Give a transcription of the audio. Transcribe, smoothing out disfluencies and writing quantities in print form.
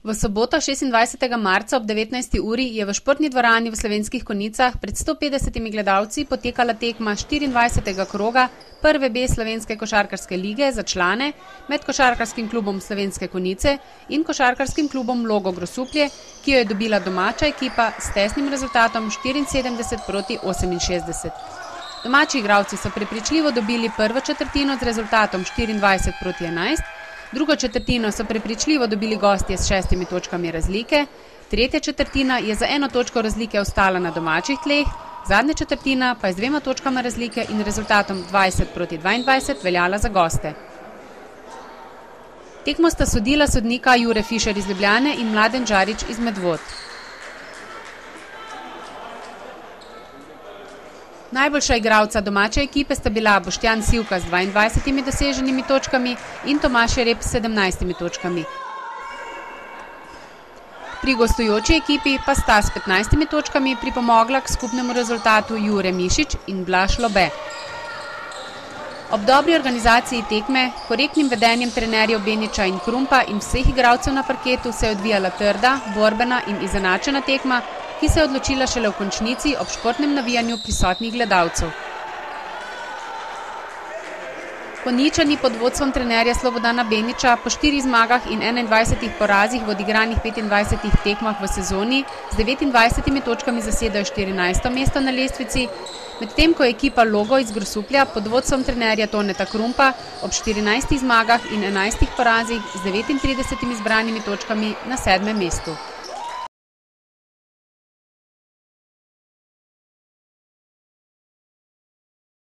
V soboto 26. marca ob 19. uri je v športni dvorani v Slovenskih Konjicah pred 150 gledalci potekala tekma 24. kroga prve B Slovenske košarkarske lige za člane med Košarkarskim klubom Slovenske Konjice in Košarkarskim klubom Logo Grosuplje, ki jo je dobila domača ekipa s tesnim rezultatom 74-68. Domači igralci so prepričljivo dobili prvo četrtino z rezultatom 24-11, drugo četrtino so prepričljivo dobili gostje s 6 točkami razlike, tretja četrtina je za 1 točko razlike ostala na domačih tleh, zadnja četrtina pa je z 2 točkama razlike in rezultatom 20-22 veljala za goste. Tekmo sta sodila sodnika Jure Fišer iz Ljubljane in Mladen Đarić iz Medvod. Najboljša igralca domače ekipe sta bila Boštjan Sivka z 22 doseženimi točkami in Tomaž Jereb s 17 točkami. Pri gostujoči ekipi pa sta s 15 točkami pripomogla k skupnemu rezultatu Jure Mišič in Blaž Lobe. Ob dobri organizaciji tekme, korektnim vedenjem trenerjev Beniča in Krumpa in vseh igralcev na parketu se je odvijala trda, borbena in izenačena tekma, ki se je odločila šele v končnici ob športnem navijanju prisotnih gledalcev. Konjičani pod vodstvom trenerja Slobodana Beniča po 4 zmagah in 21 porazih v odigranih 25 tekmah v sezoni z 29 točkami zasedajo 14. mesto na lestvici, medtem ko je ekipa Logo iz Grosuplja pod vodstvom trenerja Toneta Krumpa ob 14 zmagah in 11 porazih z 39 zbranimi točkami na 7. mestu.